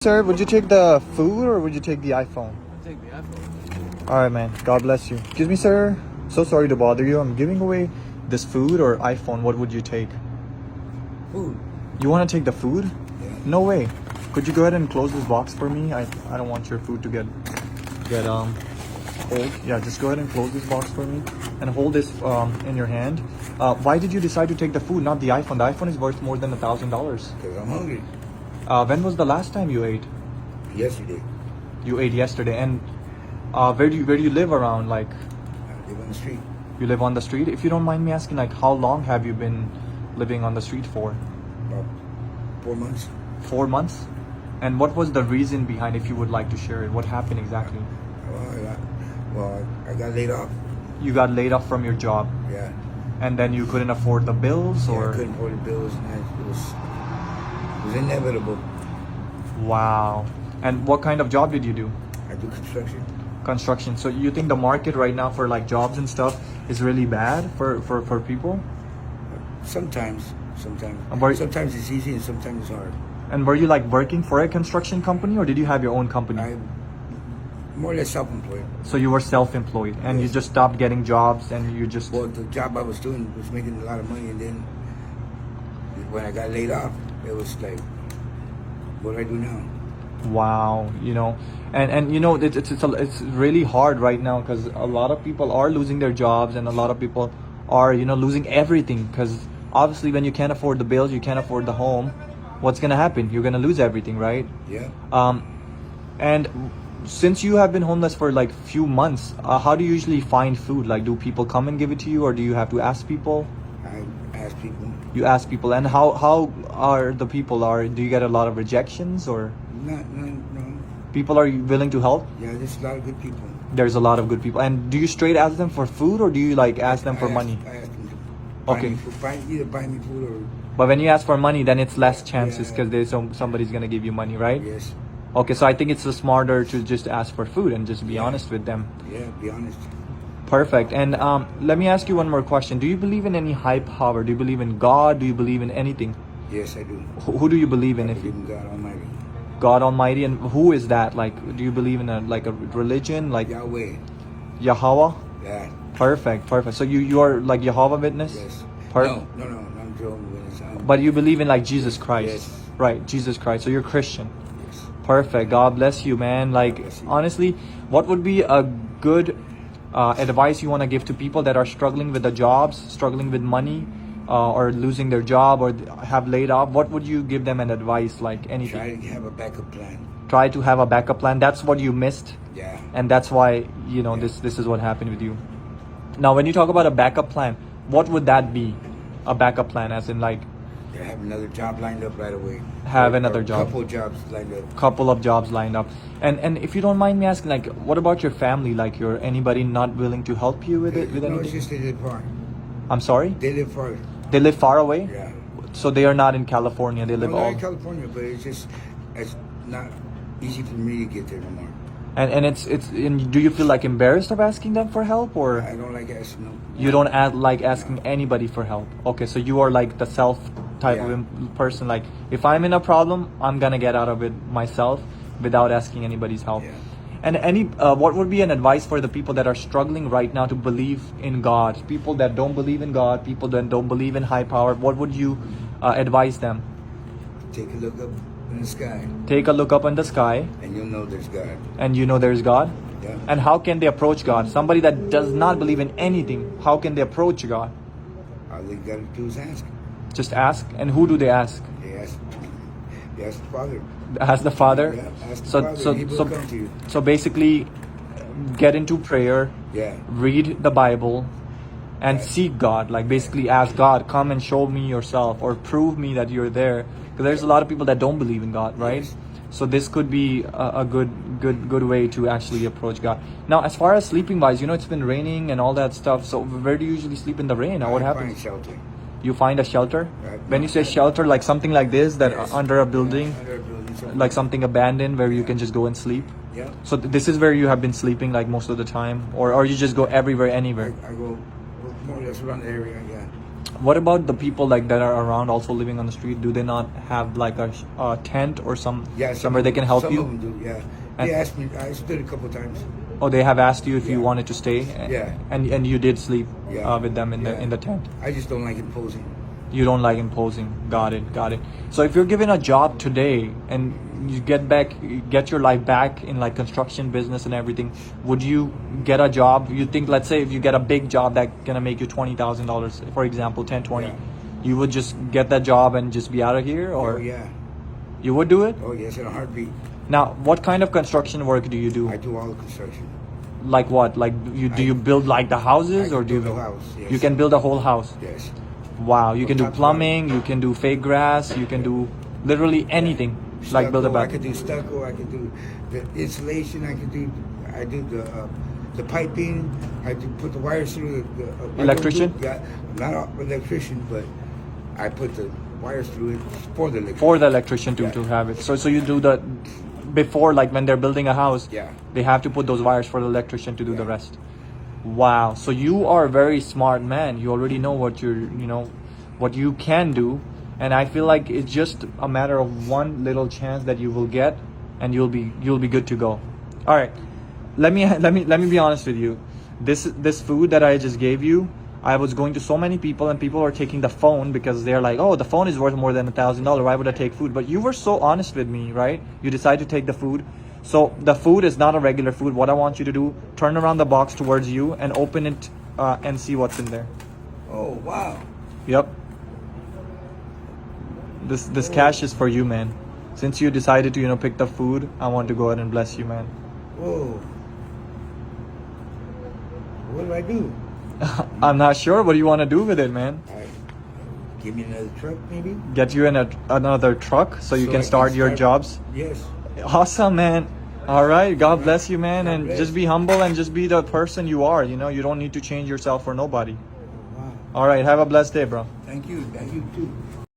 Sir, would you take the food or would you take the iPhone? Take the iPhone. Alright, man. God bless you. Excuse me, sir. So sorry to bother you. I'm giving away this food or iPhone. What would you take? Food. You want to take the food? Yeah. No way. Could you go ahead and close this box for me? I don't want your food to get cold. Yeah, just go ahead and close this box for me and hold this in your hand. Why did you decide to take the food, not the iPhone? The iPhone is worth more than $1,000. Because I'm hungry. When was the last time you ate? Yesterday. You ate yesterday. And where do you live around? Like, I live on the street. you live on the street? If you don't mind me asking, like, how long have you been living on the street for? About 4 months. 4 months? And what was the reason behind, if you would like to share it? What happened exactly? I got laid off. You got laid off from your job, Yeah. and then you couldn't afford the bills, Yeah, or? I couldn't afford the bills, and it was inevitable. Wow. And what kind of job did you do? I do construction. Construction. So you think the market right now for like jobs and stuff is really bad for people? Sometimes. Were- Sometimes it's easy and sometimes it's hard. And were you like working for a construction company, or did you have your own company? I'm more or less self-employed. So you were self-employed and you Yes. just stopped getting jobs and you just... Well, the job I was doing was making a lot of money, and then when I got laid off, it was like, what do I do now? Wow, you know, and you know, it's really hard right now because a lot of people are losing their jobs and a lot of people are, you know, losing everything because obviously when you can't afford the bills, you can't afford the home, what's gonna happen? You're gonna lose everything, right? Yeah. And since you have been homeless for like few months, how do you usually find food? Like, do people come and give it to you, or do you have to ask people? I ask people. You ask people, and how are the people? Do you get a lot of rejections, or No. people are willing to help? Yeah, there's a lot of good people. There's a lot of good people. And do you straight ask them for food, or do you like ask them for money? I ask them to buy Okay. me food, either buy me food or But when you ask for money, then it's less chances Yeah. because there's somebody's gonna give you money, right? yes. Okay, so I think it's smarter to just ask for food and just be Yeah. honest with them. Yeah, be honest. Perfect. And let me ask you one more question. Do you believe in any high power? Do you believe in God? Do you believe in anything? Yes, I do. Who do you believe in? I If believe you, in God Almighty. God Almighty, and who is that? Like, do you believe in a religion, like Yahweh. Yahweh? Yeah. Perfect. So you are like Jehovah Witness? Yes. Per- No, I'm Jehovah's Witness. But you believe in like Jesus Christ, Yes. right? Jesus Christ. So you're Christian. Yes. Perfect. God bless you, man. Like, bless you. honestly, what would be a good advice you want to give to people that are struggling with the jobs, struggling with money, or losing their job, or have laid off? What would you give them an advice, like anything? Try to have a backup plan. Try to have a backup plan. That's what you missed, Yeah. and that's why, you know, Yeah. this is what happened with you. Now, when you talk about a backup plan, what would that be? A backup plan, as in like Yeah, have another job lined up right away. Have Or another job. Couple jobs lined up. couple of jobs lined up. And if you don't mind me asking, like, what about your family? Like, your anybody not willing to help you with it, with No, it's anything? just they live far. I'm sorry, They live far. they live far away, Yeah. so they are not in California. They live No, all. they're in California, but it's not easy for me to get there no more. And and do you feel like embarrassed of asking them for help, or I don't like asking them. you don't like asking anybody for help? Okay, so you are like the self type Yeah. of person. Like, if I'm in a problem, I'm gonna get out of it myself without asking anybody's help. Yeah. And what would be an advice for the people that are struggling right now to believe in God? People that don't believe in God, people that don't believe in high power. What would you advise them? Take a look up in the sky, Take a look up in the sky, and you'll know there's God. and you know there's God. Yeah. And how can they approach God? Somebody that does not believe in anything, how can they approach God? All they gotta do is ask. Just ask. And who do they ask? They ask the Father. Ask the Father. Yeah, ask the So Father, and He will come to you. so basically, get into prayer, Yeah. read the Bible, and Right. seek God. Like, basically ask God, come and show me yourself, or prove me that you're there. Because there's a lot of people that don't believe in God, right? Yes. So this could be a good way to actually approach God. Now, as far as sleeping wise, you know, it's been raining and all that stuff. So where do you usually sleep in the rain? Or what I happens? Find shelter. You find a shelter? Right. When you say shelter, like something like this, that Yes. under a building, Under a building, somewhere. like something abandoned where you can just go and sleep. Yeah. So this is where you have been sleeping like most of the time, or you just go everywhere, anywhere. I go more or less around the area. Yeah. What about the people like that are around also living on the street? Do they not have like a tent or somewhere they can help some you? of them do, yeah. And- They asked me. I stood a couple times. Oh, they have asked you if you Yeah. wanted to stay. Yeah. And you did sleep Yeah. with them in Yeah. the tent. I just don't like imposing. You don't like imposing. Got it. So if you're given a job today and you get your life back in like construction business and everything, would you get a job? You think, let's say if you get a big job that gonna make you $20,000, for example, 10, 20, Yeah. you would just get that job and just be out of here, or Oh yeah. you would do it? Oh yes, in a heartbeat. Now, what kind of construction work do you do? I do all the construction. Like what? Like do you build like the houses, I or can do you build a house, yes. You can build a whole house. Yes. Wow, you From can do top to plumbing, you can do fake grass, you can do literally anything. Like build a Stucco, I bath. could do stucco. I could do the insulation. I do the piping. I do put the wires through the I Electrician? don't do- Yeah, not an electrician, but I put the wires through it for the electrician. For the electrician Yeah. to have it. So you do the before, like when they're building a house, Yeah. they have to put those wires for the electrician to do the Yeah. rest. Wow. So you are a very smart man. You already know what what you can do, and I feel like it's just a matter of one little chance that you will get, and you'll be good to go. All right. Let me be honest with you. This food that I just gave you, I was going to so many people, and people are taking the phone because they're like, oh, the phone is worth more than $1,000. Why would I take food? But you were so honest with me, right? You decided to take the food. So the food is not a regular food. What I want you to do, turn around the box towards you and open it and see what's in there. Oh wow! Yep. This cash is for you, man. Since you decided to pick the food, I want to go ahead and bless you, man. Whoa! What do I do? I'm not sure. What do you want to do with it, man? Give me another truck, maybe. Get you in another truck so you So can I start your jobs. Yes. Awesome, man. All right. God bless you, man. God And bless. just be humble and just be the person you are. You don't need to change yourself for nobody. Wow. All right. Have a blessed day, bro. Thank you. Thank you too.